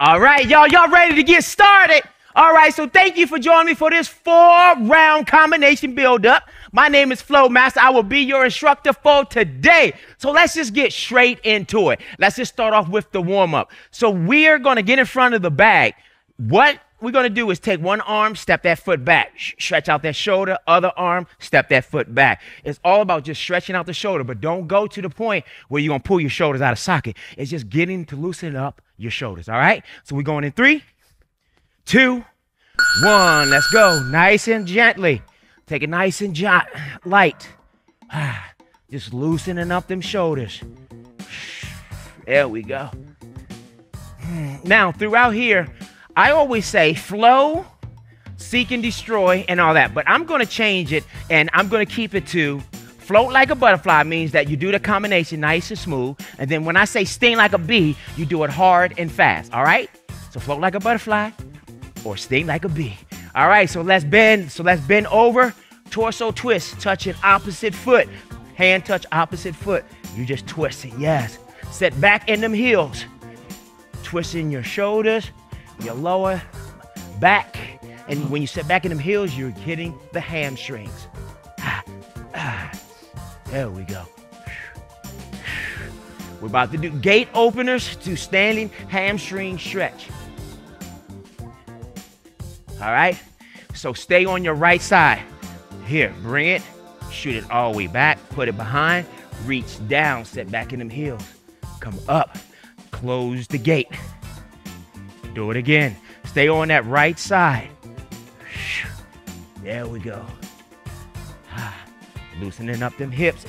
All right, y'all ready to get started? All right, so thank you for joining me for this 4-round combination build-up. My name is Flomaster. I will be your instructor for today. So let's just get straight into it. Let's just start off with the warm-up. So we're going to get in front of the bag. What we're going to do is take one arm, step that foot back, stretch out that shoulder, other arm, step that foot back. It's all about just stretching out the shoulder, but don't go to the point where you're going to pull your shoulders out of socket. It's just getting to loosen up your shoulders, all right? So we're going in 3, 2, 1. Let's go. Nice and gently. Take it nice and light. Just loosening up them shoulders. There we go. Now, throughout here, I always say flow, seek and destroy, and all that. But I'm going to change it, and I'm going to keep it to float like a butterfly means that you do the combination nice and smooth. And then when I say sting like a bee, you do it hard and fast, all right? So float like a butterfly or sting like a bee. All right, so let's bend. So let's bend over, torso twist, touching opposite foot. Hand touch opposite foot. You just twist it, yes. Set back in them heels. Twisting your shoulders, your lower back, and when you sit back in them heels, you're hitting the hamstrings. There we go. We're about to do gate openers to standing hamstring stretch. All right, so stay on your right side. Here, bring it, shoot it all the way back, put it behind, reach down, sit back in them heels. Come up, close the gate. Do it again. Stay on that right side. There we go. Loosening up them hips.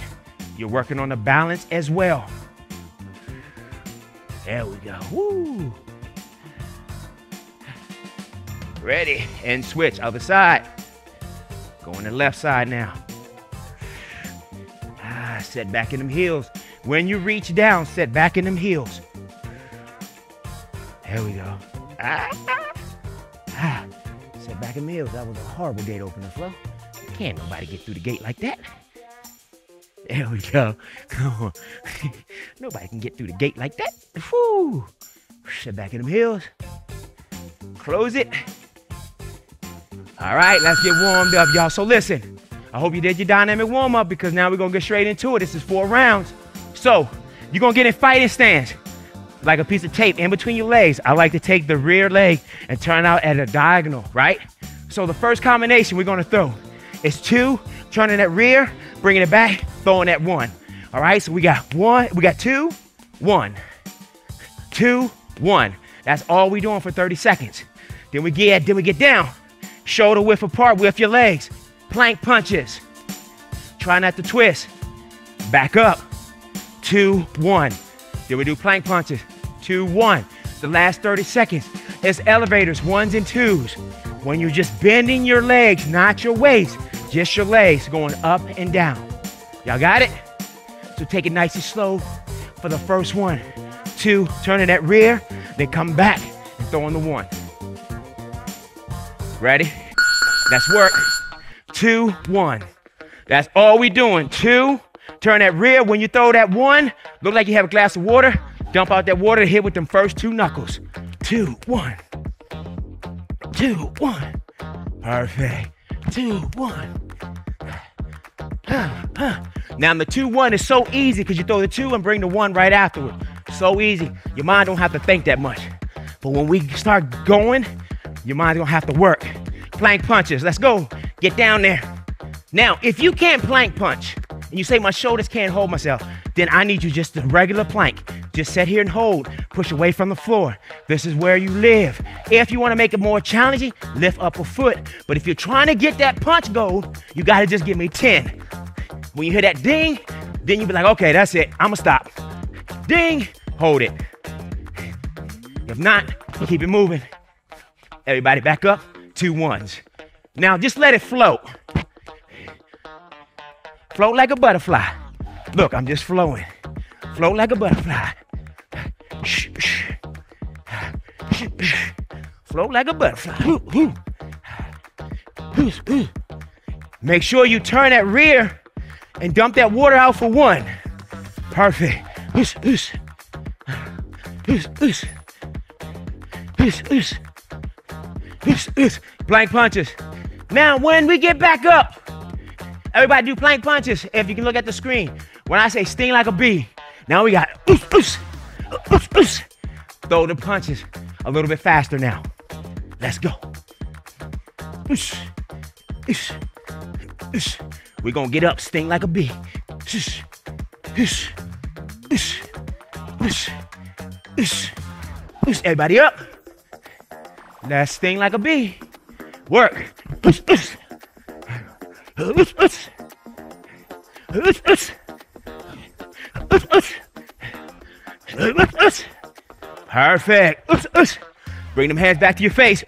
You're working on the balance as well. There we go. Woo. Ready, and switch, other side. Go on the left side now. Set back in them heels. When you reach down, set back in them heels. There we go. Set back in them heels. That was a horrible gate opener, Flo. Can't nobody get through the gate like that. There we go. Come on. Nobody can get through the gate like that. Woo. Set back in them heels. Close it. All right, let's get warmed up, y'all. So listen, I hope you did your dynamic warm-up because now we're going to get straight into it. This is 4 rounds. So you're going to get in fighting stance like a piece of tape in between your legs. I like to take the rear leg and turn out at a diagonal, right? So the first combination we're going to throw is 2, turning that rear, bringing it back, throwing that 1. All right, so we got 2, 1, 2, 1. That's all we're doing for 30 seconds. Then we get down. Shoulder width apart with your legs. Plank punches. Try not to twist. Back up. 2, 1. Then we do plank punches. 2, 1. The last 30 seconds is elevators, 1s and 2s. When you're just bending your legs, not your waist, just your legs going up and down. Y'all got it? So take it nice and slow for the first 1. 2, turning that rear, then come back and throwing the 1. Ready? Let's work. 2, 1. That's all we doing. 2, turn that rear. When you throw that 1, look like you have a glass of water. Dump out that water and hit with them first 2 knuckles. 2, 1. 2, 1. Perfect. 2, 1. Now the 2, 1 is so easy because you throw the 2 and bring the 1 right afterward. So easy. Your mind don't have to think that much. But when we start going, your mind's gonna have to work. Plank punches, let's go. Get down there. Now, if you can't plank punch, and you say my shoulders can't hold myself, then I need you just a regular plank. Just sit here and hold, push away from the floor. This is where you live. If you wanna make it more challenging, lift up a foot. But if you're trying to get that punch goal, you gotta just give me 10. When you hear that ding, then you be like, okay, that's it, I'ma stop. Ding, hold it. If not, keep it moving. Everybody back up, 2 1s. Now just let it float. Float like a butterfly. Look, I'm just flowing. Float like a butterfly. Float like a butterfly. Make sure you turn that rear and dump that water out for 1. Perfect. Plank punches. Now, when we get back up, everybody do plank punches. If you can look at the screen. When I say sting like a bee, now we got throw the punches a little bit faster now. Let's go. We're gonna get up, sting like a bee. Everybody up. Let's sting like a bee. Work. Perfect. Bring them hands back to your face.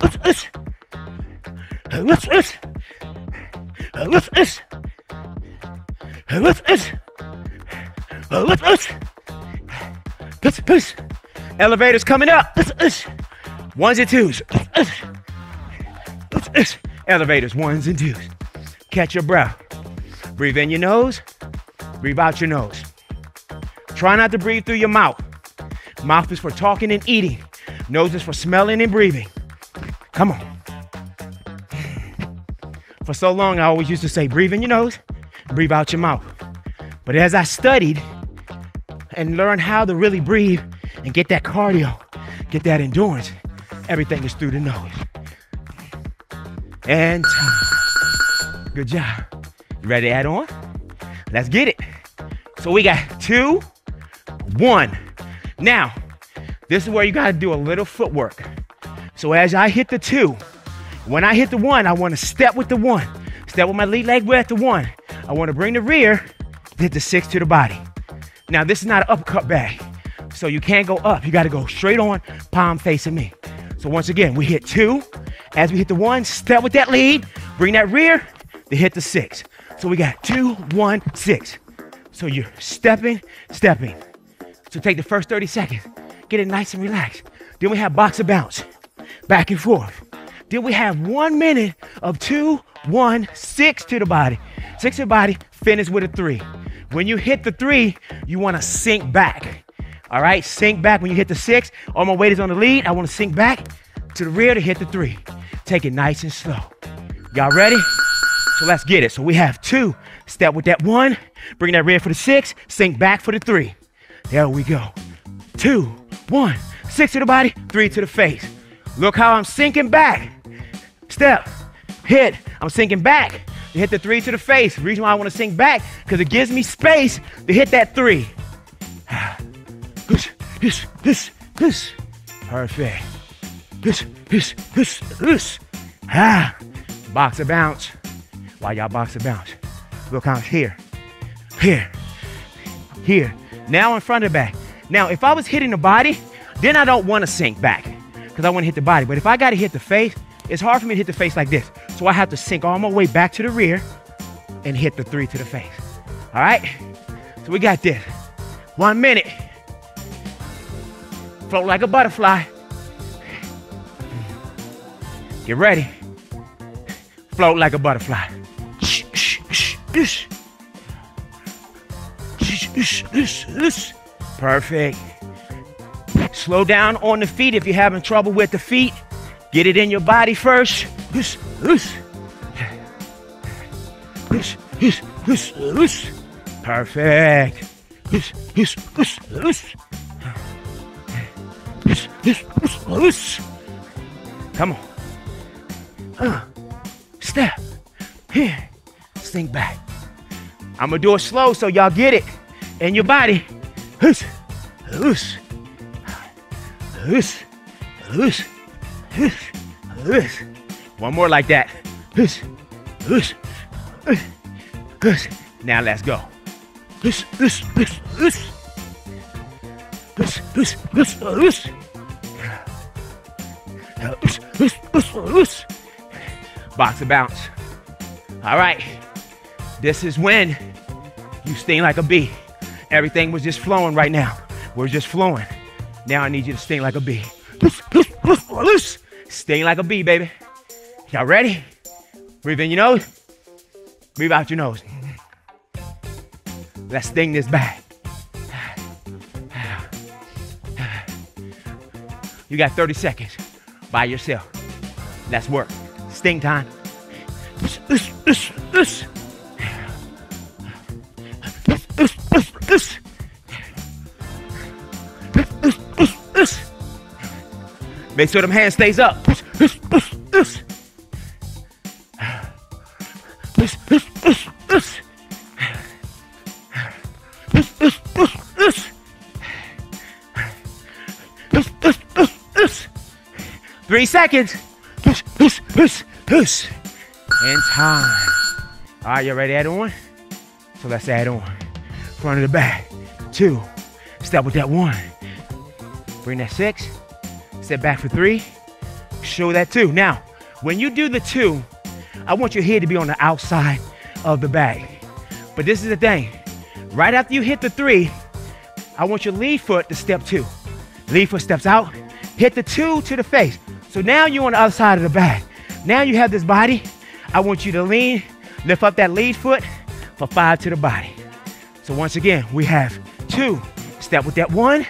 Elevators coming up. Ones and twos. Elevators, ones and twos. Catch your breath. Breathe in your nose. Breathe out your nose. Try not to breathe through your mouth. Mouth is for talking and eating. Nose is for smelling and breathing. Come on. For so long, I always used to say, breathe in your nose, breathe out your mouth. But as I studied and learned how to really breathe and get that cardio, get that endurance, everything is through the nose. And time. Good job. You ready to add on? Let's get it. So we got 2, 1. Now, this is where you got to do a little footwork. So as I hit the 2, when I hit the 1, I want to step with the 1. Step with my lead leg width the 1. I want to bring the rear, hit the 6 to the body. Now, this is not an uppercut bag, so you can't go up. You got to go straight on, palm facing me. So once again, we hit 2. As we hit the 1, step with that lead, bring that rear, to hit the 6. So we got 2, 1, 6. So you're stepping. So take the first 30 seconds, get it nice and relaxed. Then we have boxer bounce, back and forth. Then we have 1 minute of 2, 1, 6 to the body. 6 to the body, finish with a 3. When you hit the 3, you want to sink back. All right, sink back when you hit the 6. All my weight is on the lead. I want to sink back to the rear to hit the 3. Take it nice and slow. Y'all ready? So let's get it. So we have 2, step with that 1, bring that rear for the 6, sink back for the 3. There we go. 2, 1, 6 to the body, 3 to the face. Look how I'm sinking back. Step, hit, I'm sinking back to hit the 3 to the face. The reason why I want to sink back, because it gives me space to hit that 3. Perfect. Boxer bounce. Why y'all boxer bounce? Look how I'm here. Now in front of the back. Now, if I was hitting the body, then I don't want to sink back because I want to hit the body. But if I got to hit the face, it's hard for me to hit the face like this. So I have to sink all my way back to the rear and hit the 3 to the face. All right? So we got this. 1 minute. Float like a butterfly. Get ready. Float like a butterfly. Perfect. Slow down on the feet if you're having trouble with the feet. Get it in your body first. Perfect. Come on. Step. Here. Sink back. I'm gonna do it slow so y'all get it in your body. One more like that. Now let's go. Boxer bounce. All right. This is when you sting like a bee. Everything was just flowing right now. We're just flowing. Now I need you to sting like a bee. Sting like a bee, baby. Y'all ready? Breathe in your nose. Breathe out your nose. Let's sting this back. You got 30 seconds. by yourself. Let's work. Sting time. Make sure them hands stays up. Three seconds. And time. All right, you ready to add on? So let's add on. Front of the back. 2. Step with that 1. Bring that 6. Step back for 3. Show that 2. Now, when you do the 2, I want your head to be on the outside of the bag. But this is the thing. Right after you hit the 3, I want your lead foot to step 2. Lead foot steps out. Hit the 2 to the face. So now you're on the other side of the bag. Now you have this body. I want you to lean, lift up that lead foot for 5 to the body. So once again, we have 2. Step with that 1.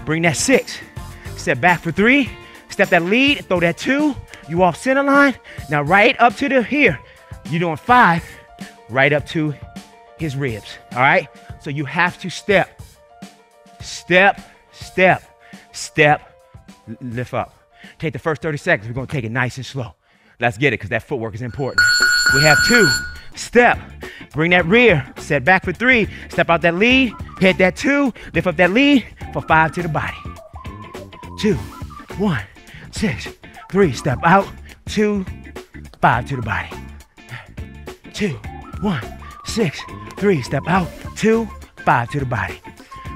Bring that 6. Step back for 3. Step that lead, throw that 2. You off center line. Now right up to the here. You're doing 5, right up to his ribs. All right? So you have to step, step, step, step, lift up. Take the first 30 seconds. We're going to take it nice and slow. Let's get it because that footwork is important. We have 2. Step. Bring that rear. Set back for 3. Step out that lead. Hit that 2. Lift up that lead for 5 to the body. 2, 1, 6, 3. Step out. 2, 5 to the body. 2, 1, 6, 3. Step out. 2, 5 to the body.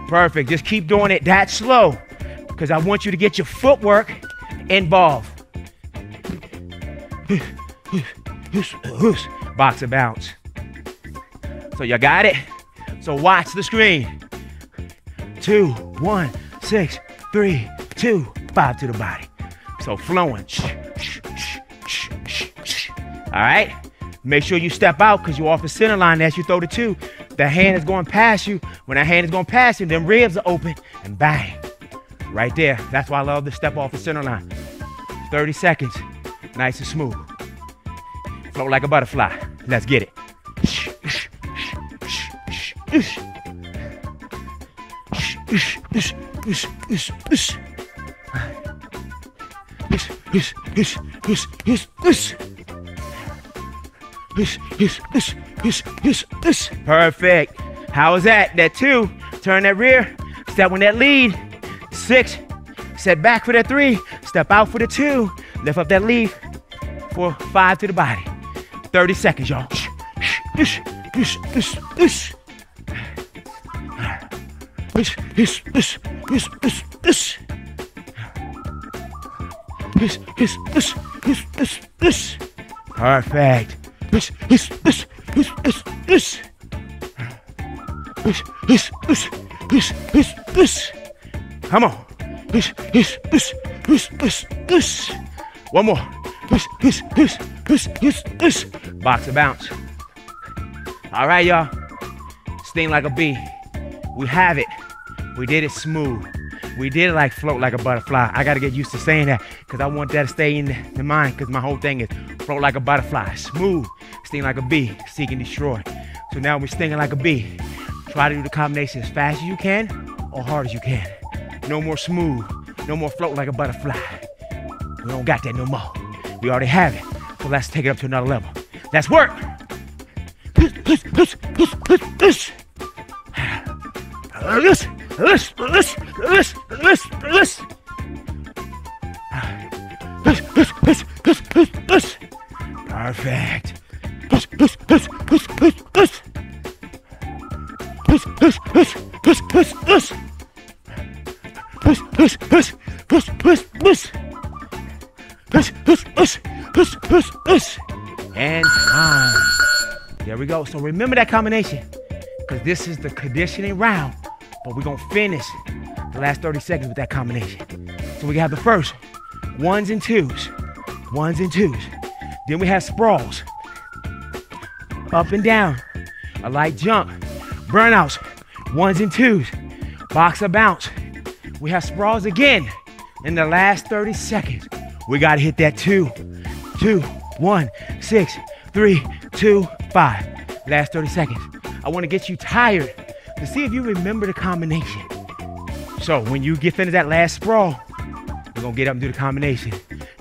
Perfect. Just keep doing it that slow because I want you to get your footwork involved. Box and bounce. So you got it? So watch the screen. 2, 1, 6, 3, 2, 5 to the body. So flowing. All right? Make sure you step out because you're off the center line as you throw the 2. The hand is going past you. When that hand is going past you, them ribs are open and bang. Right there. That's why I love to step off the center line. 30 seconds. Nice and smooth. Float like a butterfly. Let's get it. Perfect. How is that? That 2. Turn that rear. Step on that lead. 6. Step back for that 3. Step out for the 2. Lift up that lead for 5 to the body. 30 seconds, y'all. Perfect. Come on. One more. Box and bounce. All right, y'all. Sting like a bee. We have it. We did it smooth. We did it like float like a butterfly. I got to get used to saying that because I want that to stay in the mind because my whole thing is float like a butterfly. Smooth. Sting like a bee. Seek and destroy. So now we're stinging like a bee. Try to do the combination as fast as you can or hard as you can. No more smooth. No more float like a butterfly. We don't got that no more. We already have it. So let's take it up to another level. Let's work. Perfect. And time. There we go. So remember that combination because this is the conditioning round, but we're going to finish the last 30 seconds with that combination. So we have the first 1s and 2s, 1s and 2s. Then we have sprawls, up and down, a light jump, burnouts, 1s and 2s, box or bounce. We have sprawls again in the last 30 seconds. We got to hit that 2, 2, 1, 6, 3, 2, 5. Last 30 seconds. I want to get you tired to see if you remember the combination. So when you get finished that last sprawl, we're going to get up and do the combination.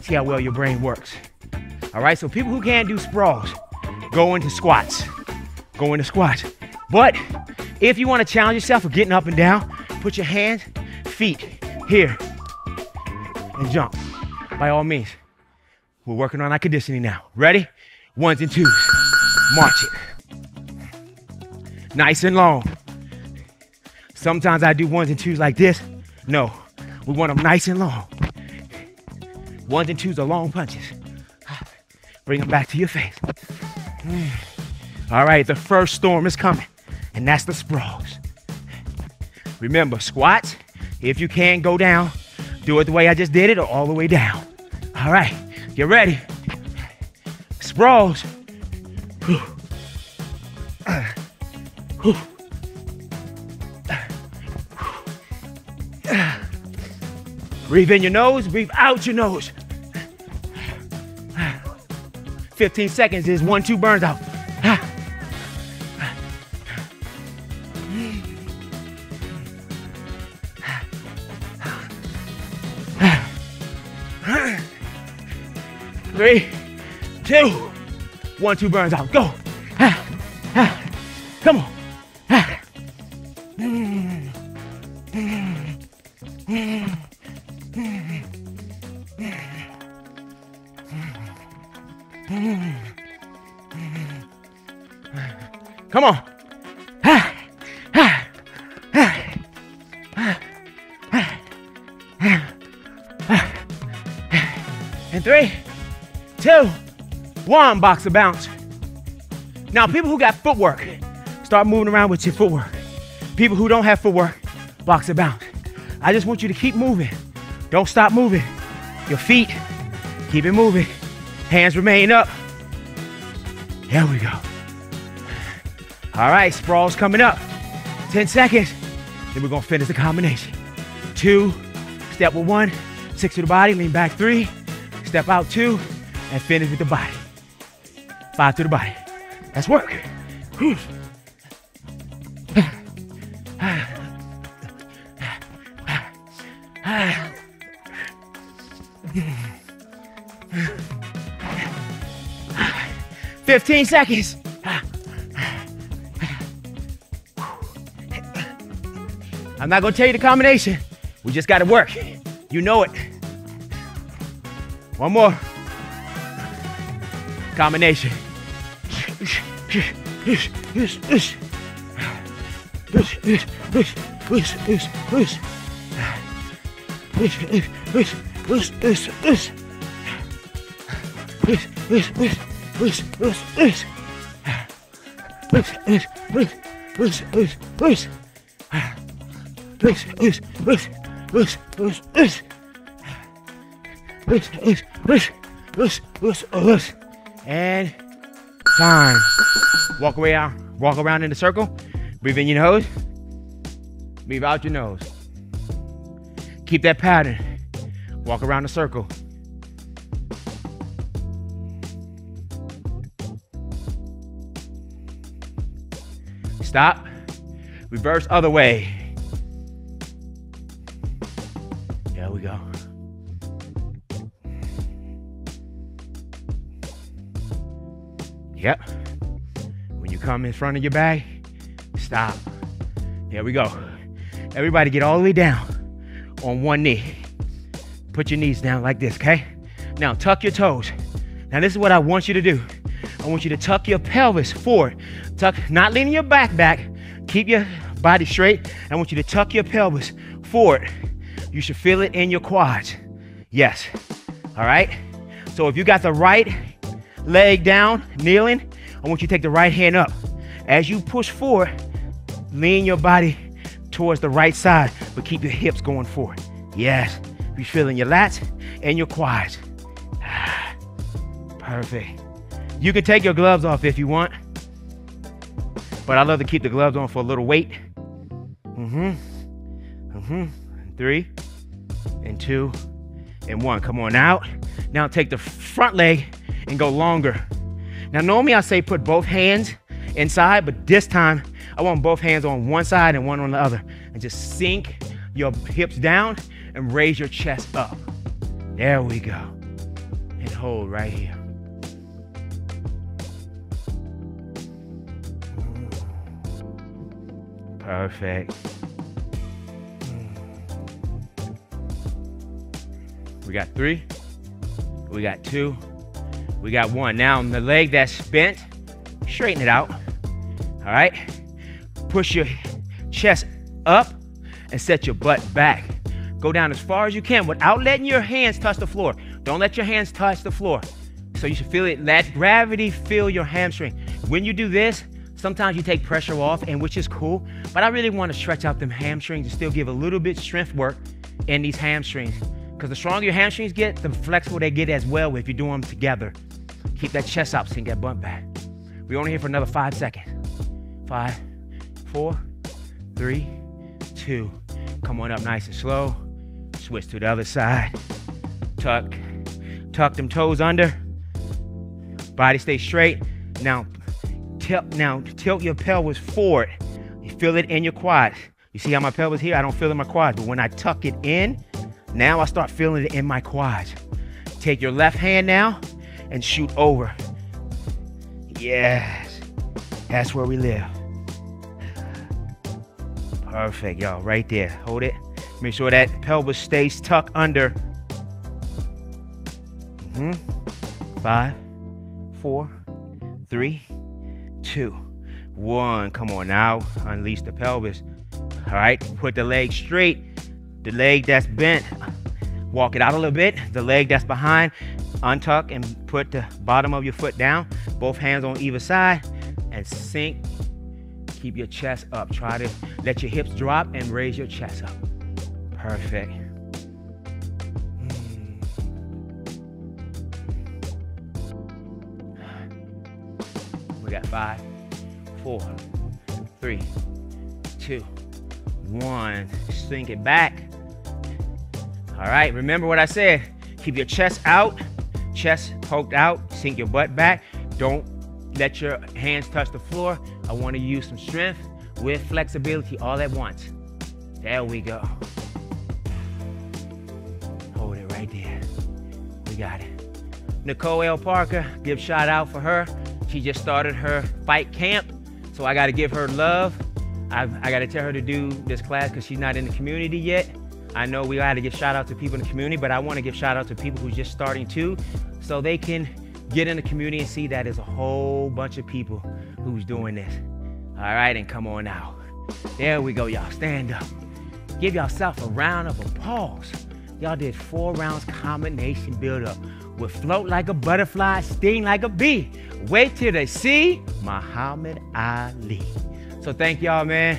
See how well your brain works. All right, so people who can't do sprawls, go into squats. Go into squats. But if you want to challenge yourself for getting up and down, put your hands, feet here, and jump. By all means. We're working on our conditioning now. Ready? 1s and 2s. March it. Nice and long. Sometimes I do 1s and 2s like this. No, we want them nice and long. 1s and 2s are long punches. Bring them back to your face. All right, the first storm is coming, and that's the sprawls. Remember, squats, if you can go down, do it the way I just did it or all the way down. All right, get ready. Sprawls. Breathe in your nose, breathe out your nose. 15 seconds is 1, 2 burns out. 3, 2, 1, 2 burns out. Go. Come on. Come on. And 3, 2, 1, boxer bounce. Now, people who got footwork, start moving around with your footwork. People who don't have footwork, boxer bounce. I just want you to keep moving. Don't stop moving. Your feet, keep it moving. Hands remain up. There we go. All right, sprawls coming up. 10 seconds. Then we're gonna finish the combination. 2, step with 1, 6 to the body, lean back 3, step out 2, and finish with the body. 5 to the body. That's work. 15 seconds. I'm not gonna tell you the combination. We just gotta work. You know it. One more. Combination. And time. Walk around in a circle. Breathe in your nose. Breathe out your nose. Keep that pattern. Walk around the circle. Stop. Reverse other way. There we go. Yep. When you come in front of your bag, stop. There we go. Everybody get all the way down on one knee. Put your knees down like this, okay? Now tuck your toes. Now this is what I want you to do. I want you to tuck your pelvis forward. Tuck, not leaning your back. Keep your body straight. I want you to tuck your pelvis forward. You should feel it in your quads. Yes. All right? So if you got the right leg down, kneeling, I want you to take the right hand up. As you push forward, lean your body towards the right side, but keep your hips going forward. Yes. You're feeling your lats and your quads. Perfect. You can take your gloves off if you want, but I love to keep the gloves on for a little weight. 3 and 2 and 1. Come on out. Now take the front leg and go longer. Now normally I say put both hands inside, but this time I want both hands on one side and one on the other. And just sink your hips down and raise your chest up. There we go. And hold right here. Perfect. We got 3, we got 2, we got 1. Now on the leg that's bent, straighten it out. All right, push your chest up and set your butt back. Go down as far as you can without letting your hands touch the floor. Don't let your hands touch the floor. So you should feel it, let gravity feel your hamstring. When you do this, sometimes you take pressure off, and which is cool, but I really want to stretch out them hamstrings and still give a little bit strength work in these hamstrings. Because the stronger your hamstrings get, the flexible they get as well if you do them together. Keep that chest up, sink that butt back. We're only here for another 5 seconds. 5, 4, 3, 2. Come on up nice and slow. Switch to the other side. Tuck them toes under. Body stay straight. Now tilt your pelvis forward. You feel it in your quads. You see how my pelvis here? I don't feel it in my quads, but when I tuck it in, now I start feeling it in my quads. Take your left hand now and shoot over. Yes, that's where we live. Perfect, y'all, right there. Hold it. Make sure that pelvis stays tucked under. 5, 4, 3, 2, 1. Come on now, unleash the pelvis. All right, put the leg straight. The leg that's bent, walk it out a little bit. The leg that's behind, untuck and put the bottom of your foot down. Both hands on either side and sink. Keep your chest up. Try to let your hips drop and raise your chest up. Perfect. We got 5, 4, 3, 2, 1. Sink it back. All right, remember what I said. Keep your chest out, chest poked out, sink your butt back. Don't let your hands touch the floor. I want to use some strength with flexibility all at once. There we go. Hold it right there. We got it. Nicole L. Parker, give shout out for her. She just started her fight camp, so I got to give her love. I got to tell her to do this class because she's not in the community yet. I know we got to give shout out to people in the community, but I want to give shout out to people who's just starting too, so they can get in the community and see that there's a whole bunch of people who's doing this. All right, and come on out. There we go, y'all. Stand up. Give yourself a round of applause. Y'all did 4 rounds combination build up with float like a butterfly, sting like a bee. Wait till they see Muhammad Ali. So thank y'all, man,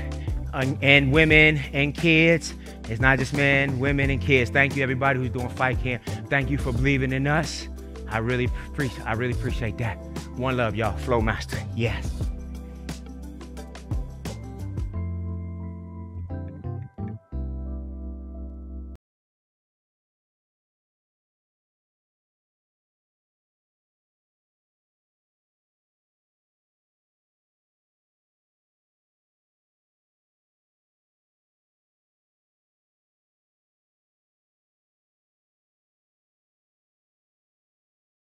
and women and kids. It's not just men, women, and kids. Thank you, everybody who's doing fight camp. Thank you for believing in us. I really appreciate that. One love, y'all. Flomaster. Yes.